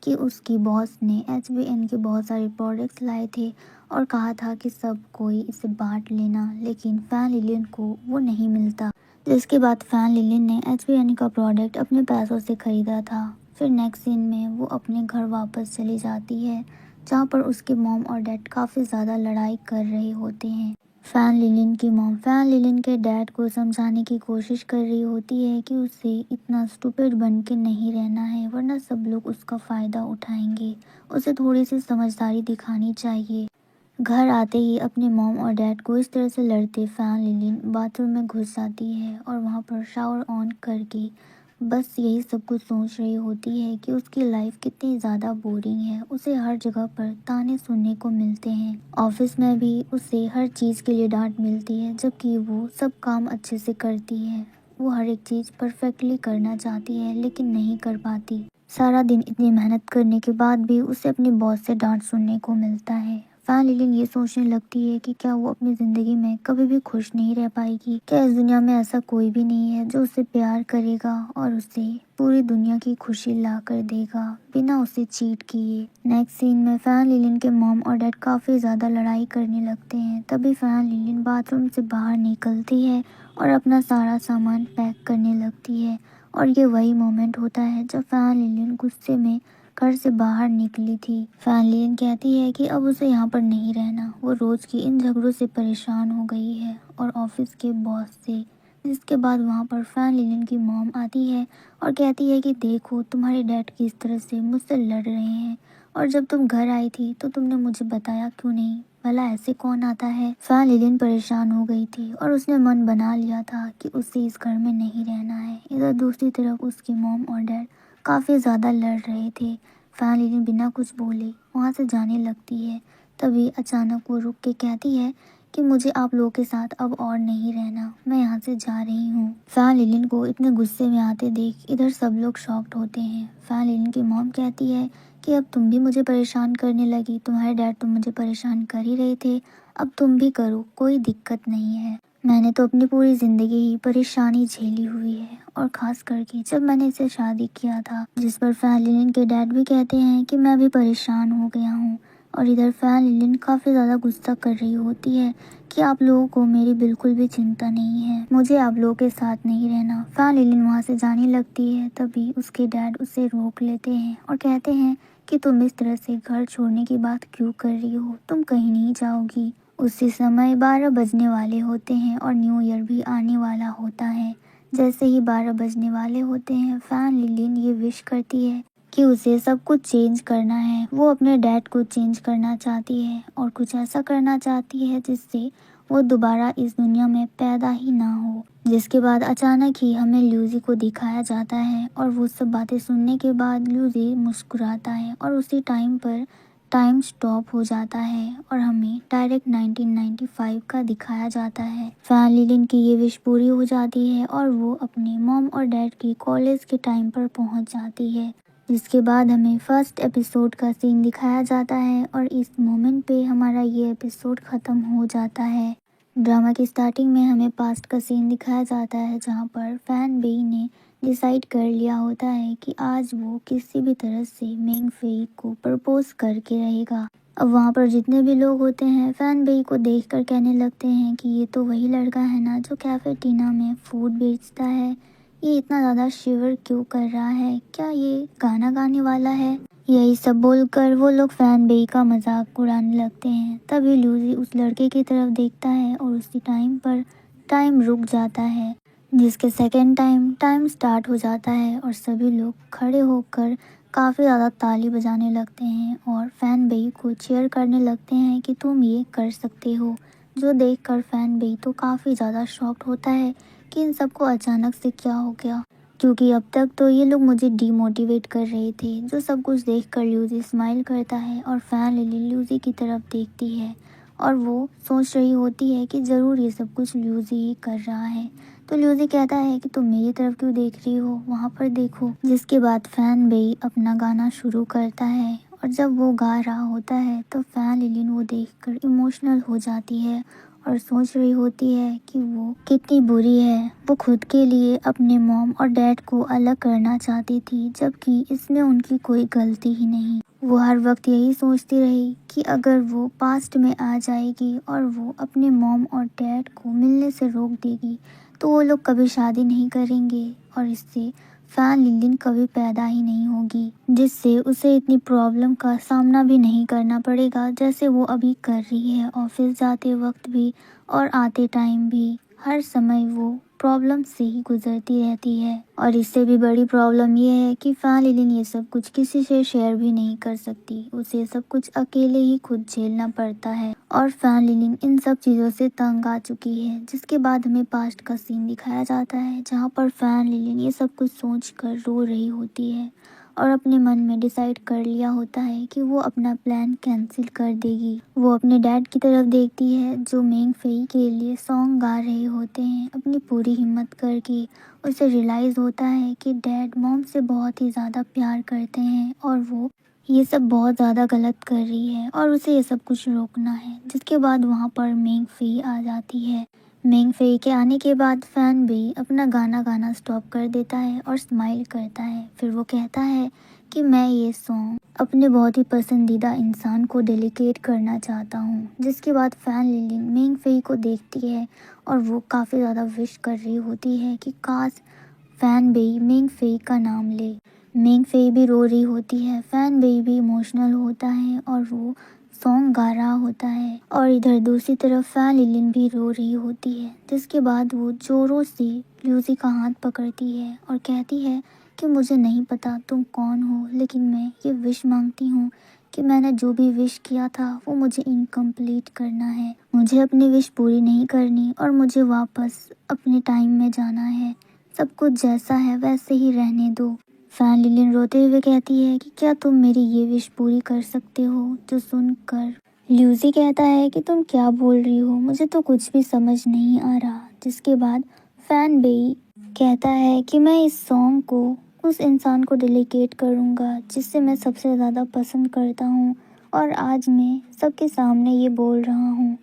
कि उसकी बॉस ने HBN के बहुत सारे प्रोडक्ट्स लाए थे और कहा था कि सब कोई इसे बांट लेना, लेकिन फैन लिलिन को वो नहीं मिलता। जिसके बाद फैन लिलिन ने HBN का प्रोडक्ट अपने पैसों से खरीदा था। फिर नेक्स्ट सीन में वो अपने घर वापस चली जाती है, जहाँ पर उसके मॉम और डैड काफ़ी ज़्यादा लड़ाई कर रहे होते हैं। फैन लिलिन की मॉम फैन लिलिन के डैड को समझाने की कोशिश कर रही होती है कि उसे इतना स्टूपिड बन के नहीं रहना है, वरना सब लोग उसका फ़ायदा उठाएंगे। उसे थोड़ी सी समझदारी दिखानी चाहिए। घर आते ही अपने मॉम और डैड को इस तरह से लड़ते फैन लिलिन बाथरूम में घुस जाती है और वहाँ पर शावर ऑन करके बस यही सब कुछ सोच रही होती है कि उसकी लाइफ कितनी ज़्यादा बोरिंग है। उसे हर जगह पर ताने सुनने को मिलते हैं। ऑफिस में भी उसे हर चीज़ के लिए डांट मिलती है, जबकि वो सब काम अच्छे से करती है। वो हर एक चीज़ परफेक्टली करना चाहती है लेकिन नहीं कर पाती। सारा दिन इतनी मेहनत करने के बाद भी उसे अपने बॉस से डांट सुनने को मिलता है। फैन लिलिन ये सोचने लगती है कि क्या वो अपनी ज़िंदगी में कभी भी खुश नहीं रह पाएगी। क्या इस दुनिया में ऐसा कोई भी नहीं है जो उसे प्यार करेगा और उसे पूरी दुनिया की खुशी ला कर देगा बिना उसे चीट किए। नेक्स्ट सीन में फैन लिलिन के मॉम और डैड काफ़ी ज़्यादा लड़ाई करने लगते हैं। तभी फैन लिलिन बाथरूम से बाहर निकलती है और अपना सारा सामान पैक करने लगती है। और ये वही मोमेंट होता है जब फैन लिलिन गुस्से में घर से बाहर निकली थी। फैन लिलिन कहती है कि अब उसे यहाँ पर नहीं रहना। वो रोज़ की इन झगड़ों से परेशान हो गई है और ऑफिस के बॉस से। जिसके बाद वहाँ पर फैन लिलिन की मॉम आती है और कहती है कि देखो तुम्हारे डैड किस तरह से मुझसे लड़ रहे हैं, और जब तुम घर आई थी तो तुमने मुझे बताया क्यों नहीं, भला ऐसे कौन आता है। फैन लिलिन परेशान हो गई थी और उसने मन बना लिया था कि उसे इस घर में नहीं रहना है। इधर दूसरी तरफ उसकी मॉम और डैड काफ़ी ज़्यादा लड़ रहे थे। फैन लिलिन बिना कुछ बोले वहाँ से जाने लगती है। तभी अचानक वो रुक के कहती है कि मुझे आप लोगों के साथ अब और नहीं रहना, मैं यहाँ से जा रही हूँ। फैन लिलिन को इतने गुस्से में आते देख इधर सब लोग शॉक्ड होते हैं। फैन लिलिन की मॉम कहती है कि अब तुम भी मुझे परेशान करने लगी, तुम्हारे डैड तो मुझे परेशान कर ही रहे थे, अब तुम भी करो, कोई दिक्कत नहीं है। मैंने तो अपनी पूरी ज़िंदगी ही परेशानी झेली हुई है, और ख़ास करके जब मैंने इससे शादी किया था। जिस पर फैन लिलिन के डैड भी कहते हैं कि मैं भी परेशान हो गया हूँ। और इधर फैन लिलिन काफ़ी ज़्यादा गुस्सा कर रही होती है कि आप लोगों को मेरी बिल्कुल भी चिंता नहीं है, मुझे आप लोगों के साथ नहीं रहना। फैन लिलिन वहाँ से जाने लगती है। तभी उसके डैड उसे रोक लेते हैं और कहते हैं कि तुम इस तरह से घर छोड़ने की बात क्यों कर रही हो, तुम कहीं नहीं जाओगी। उसी समय 12 बजने वाले होते हैं और न्यू ईयर भी आने वाला होता है। जैसे ही 12 बजने वाले होते हैं फैन लिलिन ये विश करती है कि उसे सब कुछ चेंज करना है। वो अपने डैड को चेंज करना चाहती है और कुछ ऐसा करना चाहती है जिससे वो दोबारा इस दुनिया में पैदा ही ना हो। जिसके बाद अचानक ही हमें ल्यूजी को दिखाया जाता है और वो सब बातें सुनने के बाद ल्यूजी मुस्कुराता है और उसी टाइम पर टाइम स्टॉप हो जाता है और हमें डायरेक्ट 1995 का दिखाया जाता है। फैन लिलिन की ये विश पूरी हो जाती है और वो अपने मॉम और डैड की कॉलेज के टाइम पर पहुंच जाती है। जिसके बाद हमें फर्स्ट एपिसोड का सीन दिखाया जाता है और इस मोमेंट पे हमारा ये एपिसोड ख़त्म हो जाता है। ड्रामा की स्टार्टिंग में हमें पास्ट का सीन दिखाया जाता है, जहाँ पर फैन बेई ने डिसाइड कर लिया होता है कि आज वो किसी भी तरह से मेंग फेई को प्रपोज करके रहेगा। अब वहाँ पर जितने भी लोग होते हैं फैन बेई को देखकर कहने लगते हैं कि ये तो वही लड़का है ना जो कैफे टीना में फूड बेचता है, ये इतना ज़्यादा शिवर क्यों कर रहा है, क्या ये गाना गाने वाला है? यही सब बोलकर वो लोग फैन बेई का मजाक उड़ाने लगते हैं। तभी ल्यूसी उस लड़के की तरफ देखता है और उसी टाइम पर टाइम रुक जाता है, जिसके सेकेंड टाइम स्टार्ट हो जाता है और सभी लोग खड़े होकर काफ़ी ज़्यादा ताली बजाने लगते हैं और फैन बेई को चीयर करने लगते हैं कि तुम ये कर सकते हो। जो देखकर फैन बेई तो काफ़ी ज़्यादा शॉक्ड होता है कि इन सबको अचानक से क्या हो गया, क्योंकि अब तक तो ये लोग मुझे डीमोटिवेट कर रहे थे। जो सब कुछ देखकर ल्यूसी स्माइल करता है और फैन लिली ल्यूसी की तरफ देखती है और वो सोच रही होती है कि ज़रूर ये सब कुछ ल्यूसी ही कर रहा है। तो ल्यूसी कहता है कि तुम मेरी तरफ क्यों देख रही हो, वहाँ पर देखो। जिसके बाद फैन बेई अपना गाना शुरू करता है और जब वो गा रहा होता है तो फैन लिलिन वो देखकर इमोशनल हो जाती है और सोच रही होती है कि वो कितनी बुरी है। वो खुद के लिए अपने मॉम और डैड को अलग करना चाहती थी, जबकि इसमें उनकी कोई गलती ही नहीं। वो हर वक्त यही सोचती रही कि अगर वो पास्ट में आ जाएगी और वो अपने मॉम और डैड को मिलने से रोक देगी तो वो लोग कभी शादी नहीं करेंगे और इससे फैन लिलिन कभी पैदा ही नहीं होगी, जिससे उसे इतनी प्रॉब्लम का सामना भी नहीं करना पड़ेगा जैसे वो अभी कर रही है। ऑफिस जाते वक्त भी और आते टाइम भी हर समय वो प्रॉब्लम से ही गुजरती रहती है। और इससे भी बड़ी प्रॉब्लम ये है कि फैन लिलिन ये सब कुछ किसी से शेयर भी नहीं कर सकती, उसे सब कुछ अकेले ही खुद झेलना पड़ता है और फैन लिलिन इन सब चीज़ों से तंग आ चुकी है। जिसके बाद हमें पास्ट का सीन दिखाया जाता है जहाँ पर फैन लिलिन ये सब कुछ सोच कर रो रही होती है और अपने मन में डिसाइड कर लिया होता है कि वो अपना प्लान कैंसिल कर देगी। वो अपने डैड की तरफ देखती है जो मेंग फेई के लिए सॉन्ग गा रहे होते हैं अपनी पूरी हिम्मत करके। उसे रियलाइज़ होता है कि डैड मॉम से बहुत ही ज़्यादा प्यार करते हैं और वो ये सब बहुत ज़्यादा गलत कर रही है और उसे ये सब कुछ रोकना है। जिसके बाद वहाँ पर मेंग फेई आ जाती है। मेंग फेई के आने के बाद फैन भी अपना गाना गाना स्टॉप कर देता है और स्माइल करता है। फिर वो कहता है कि मैं ये सॉन्ग अपने बहुत ही पसंदीदा इंसान को डेडिकेट करना चाहता हूँ। जिसके बाद फैन लिलिन मेंग फेई को देखती है और वो काफ़ी ज़्यादा विश कर रही होती है कि काश फैन बेई मेंग फेई का नाम ले। मेंग फेई भी रो रही होती है, फैन बेई भी इमोशनल होता है और वो सॉन्ग गा रहा होता है और इधर दूसरी तरफ फैन लिलिन भी रो रही होती है। जिसके बाद वो जोरों से ल्यूसी का हाथ पकड़ती है और कहती है कि मुझे नहीं पता तुम कौन हो, लेकिन मैं ये विश मांगती हूँ कि मैंने जो भी विश किया था वो मुझे इनकम्प्लीट करना है। मुझे अपनी विश पूरी नहीं करनी और मुझे वापस अपने टाइम में जाना है। सब कुछ जैसा है वैसे ही रहने दो। फैन लिलिन रोते हुए कहती है कि क्या तुम मेरी ये विश पूरी कर सकते हो? जो सुनकर ल्यूसी कहता है कि तुम क्या बोल रही हो, मुझे तो कुछ भी समझ नहीं आ रहा। जिसके बाद फैन बेई कहता है कि मैं इस सॉन्ग को उस इंसान को डेडिकेट करूँगा जिससे मैं सबसे ज़्यादा पसंद करता हूँ और आज मैं सबके सामने ये बोल रहा हूँ।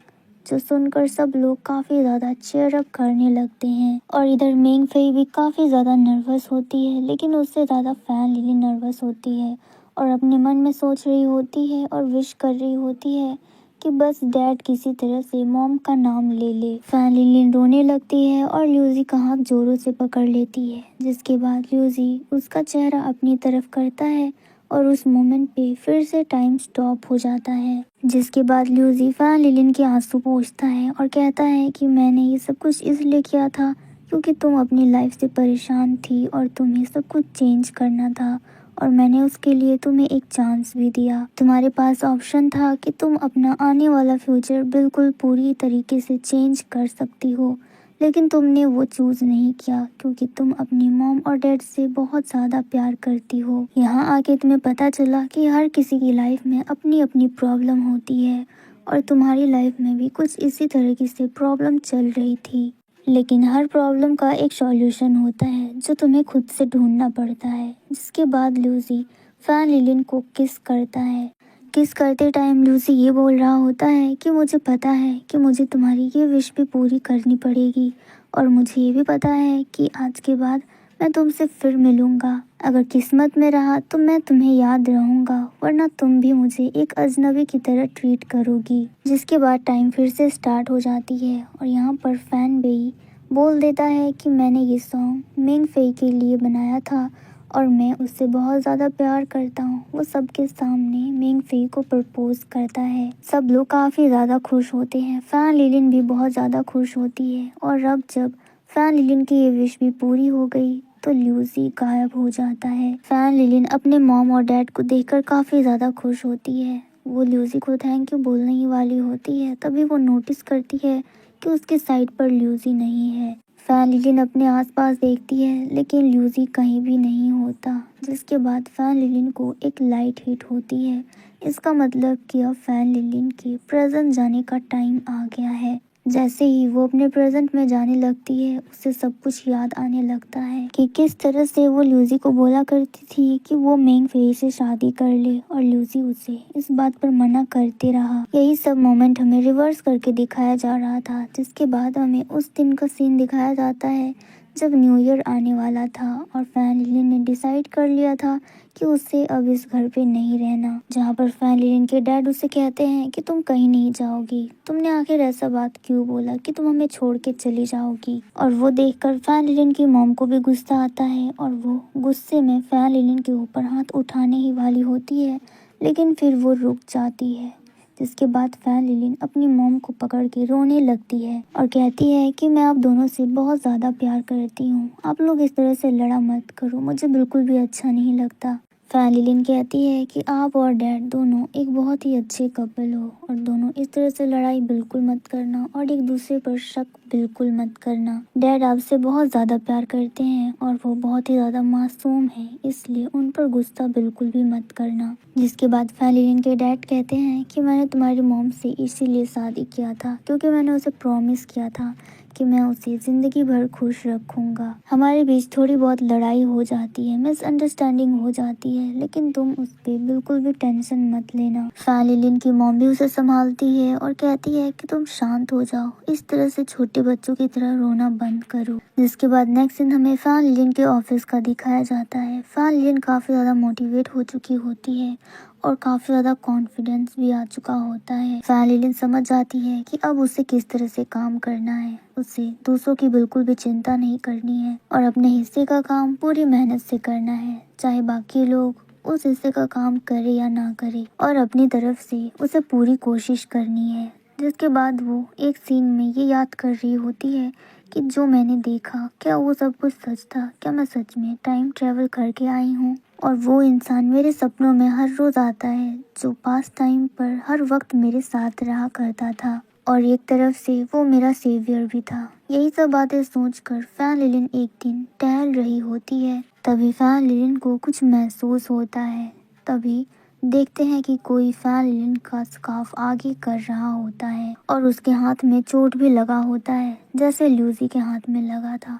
जो सुनकर सब लोग काफ़ी ज़्यादा चीयर अप करने लगते हैं और इधर मेंग फेई भी काफ़ी ज़्यादा नर्वस होती है, लेकिन उससे ज़्यादा फैन लिली नर्वस होती है और अपने मन में सोच रही होती है और विश कर रही होती है कि बस डैड किसी तरह से मॉम का नाम ले ले। फैन लिली रोने लगती है और ल्यूसी का हाथ जोरों से पकड़ लेती है। जिसके बाद ल्यूसी उसका चेहरा अपनी तरफ करता है और उस मोमेंट पे फिर से टाइम स्टॉप हो जाता है। जिसके बाद ल्यूसी फैन लिलिन के आंसू पोंछता है और कहता है कि मैंने ये सब कुछ इसलिए किया था क्योंकि तुम अपनी लाइफ से परेशान थी और तुम्हें सब कुछ चेंज करना था और मैंने उसके लिए तुम्हें एक चांस भी दिया। तुम्हारे पास ऑप्शन था कि तुम अपना आने वाला फ्यूचर बिल्कुल पूरी तरीके से चेंज कर सकती हो, लेकिन तुमने वो चूज़ नहीं किया क्योंकि तुम अपनी मॉम और डैड से बहुत ज़्यादा प्यार करती हो। यहाँ आके तुम्हें पता चला कि हर किसी की लाइफ में अपनी अपनी प्रॉब्लम होती है और तुम्हारी लाइफ में भी कुछ इसी तरीके से प्रॉब्लम चल रही थी, लेकिन हर प्रॉब्लम का एक सॉल्यूशन होता है जो तुम्हें खुद से ढूंढना पड़ता है। जिसके बाद ल्यूसी फैन लिलिन को किस करता है। किस करते टाइम ल्यूसी ये बोल रहा होता है कि मुझे पता है कि मुझे तुम्हारी ये विश भी पूरी करनी पड़ेगी और मुझे ये भी पता है कि आज के बाद मैं तुमसे फिर मिलूँगा। अगर किस्मत में रहा तो मैं तुम्हें याद रहूँगा, वरना तुम भी मुझे एक अजनबी की तरह ट्रीट करोगी। जिसके बाद टाइम फिर से स्टार्ट हो जाती है और यहाँ पर फैन बेई बोल देता है कि मैंने ये सॉन्ग मिंग फे के लिए बनाया था और मैं उससे बहुत ज़्यादा प्यार करता हूँ। वो सबके सामने मिंग फे को प्रपोज करता है। सब लोग काफ़ी ज़्यादा खुश होते हैं। फैन लिलिन भी बहुत ज़्यादा खुश होती है और अब जब फैन लिलिन की ये विश भी पूरी हो गई तो ल्यूसी गायब हो जाता है। फैन लिलिन अपने मॉम और डैड को देखकर काफ़ी ज़्यादा खुश होती है। वो ल्यूसी को थैंक यू बोलने ही वाली होती है, तभी वो नोटिस करती है कि उसके साइड पर ल्यूसी नहीं है। फैन लिलिन अपने आसपास देखती है लेकिन ल्यूसी कहीं भी नहीं होता, जिसके बाद फैन लिलिन को एक लाइट हिट होती है। इसका मतलब कि अब फैन लिलिन के प्रेजेंट जाने का टाइम आ गया है। जैसे ही वो अपने प्रेजेंट में जाने लगती है उसे सब कुछ याद आने लगता है कि किस तरह से वो ल्यूसी को बोला करती थी कि वो मेंग फेई से शादी कर ले और ल्यूसी उसे इस बात पर मना करते रहा। यही सब मोमेंट हमें रिवर्स करके दिखाया जा रहा था, जिसके बाद हमें उस दिन का सीन दिखाया जाता है जब न्यू ईयर आने वाला था और फैन लिलिन ने डिसाइड कर लिया था कि उसे अब इस घर पे नहीं रहना, जहाँ पर फैन लिलिन के डैड उसे कहते हैं कि तुम कहीं नहीं जाओगी, तुमने आखिर ऐसा बात क्यों बोला कि तुम हमें छोड़ के चली जाओगी। और वो देखकर फैन लिलिन की मॉम को भी गुस्सा आता है और वो गुस्से में फैन लिलिन के ऊपर हाथ उठाने ही वाली होती है, लेकिन फिर वो रुक जाती है। जिसके बाद फैन लिलिन अपनी मॉम को पकड़ के रोने लगती है और कहती है कि मैं आप दोनों से बहुत ज़्यादा प्यार करती हूँ, आप लोग इस तरह से लड़ा मत करो, मुझे बिल्कुल भी अच्छा नहीं लगता। फैन लिलिन कहती है कि आप और डैड दोनों एक बहुत ही अच्छे कपल हो और दोनों इस तरह से लड़ाई बिल्कुल मत करना और एक दूसरे पर शक बिल्कुल मत करना। डैड आपसे बहुत ज़्यादा प्यार करते हैं और वो बहुत ही ज़्यादा मासूम है, इसलिए उन पर गुस्सा बिल्कुल भी मत करना। जिसके बाद फैन लिलिन के डैड कहते हैं कि मैंने तुम्हारी मॉम से इसीलिए शादी किया था क्योंकि मैंने उसे प्रॉमिस किया था कि मैं उसे जिंदगी भर खुश रखूंगा। हमारे बीच थोड़ी बहुत लड़ाई हो जाती है, मिसअंडरस्टैंडिंग हो जाती है, लेकिन तुम उस पे बिल्कुल भी टेंशन मत लेना। फैन लिलिन की मॉम भी उसे संभालती है और कहती है कि तुम शांत हो जाओ, इस तरह से छोटे बच्चों की तरह रोना बंद करो। जिसके बाद नेक्स्ट सीन हमें फैन लिलिन के ऑफिस का दिखाया जाता है। फैन लिलिन काफी ज्यादा मोटिवेट हो चुकी होती है और काफी ज्यादा कॉन्फिडेंस भी आ चुका होता है। फैन लिलिन समझ जाती है कि अब उसे किस तरह से काम करना है, उसे दूसरों की बिल्कुल भी चिंता नहीं करनी है और अपने हिस्से का काम पूरी मेहनत से करना है, चाहे बाकी लोग उस हिस्से का काम करे या ना करे, और अपनी तरफ से उसे पूरी कोशिश करनी है। जिसके बाद वो एक सीन में ये याद कर रही होती है कि जो मैंने देखा क्या वो सब कुछ सच था, क्या मैं सच में टाइम ट्रेवल करके आई हूँ और वो इंसान मेरे सपनों में हर रोज आता है जो पास टाइम पर हर वक्त मेरे साथ रहा करता था और एक तरफ से वो मेरा सेवियर भी था। यही सब बातें सोचकर फैन लिलिन एक दिन टहल रही होती है, तभी फैन लिलिन को कुछ महसूस होता है। तभी देखते हैं कि कोई फैन लिलिन का स्कार्फ आगे कर रहा होता है और उसके हाथ में चोट भी लगा होता है जैसे ल्यूसी के हाथ में लगा था।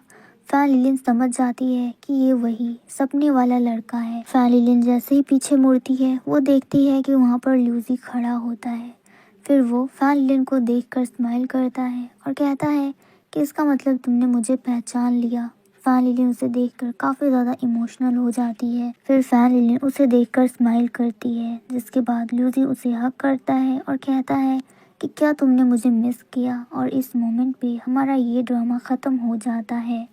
फैन लिलिन समझ जाती है कि ये वही सपने वाला लड़का है। फैन लिलिन जैसे ही पीछे मुड़ती है वो देखती है कि वहाँ पर ल्यूसी खड़ा होता है। फिर वो फैन लिलिन को देखकर स्माइल करता है और कहता है कि इसका मतलब तुमने मुझे पहचान लिया। फैन लिलिन उसे देखकर काफी ज्यादा इमोशनल हो जाती है। फिर फैन लिलिन उसे देखकर स्माइल करती है, जिसके बाद ल्यूसी उसे हग करता है और कहता है कि क्या तुमने मुझे मिस किया, और इस मोमेंट पे हमारा ये ड्रामा खत्म हो जाता है।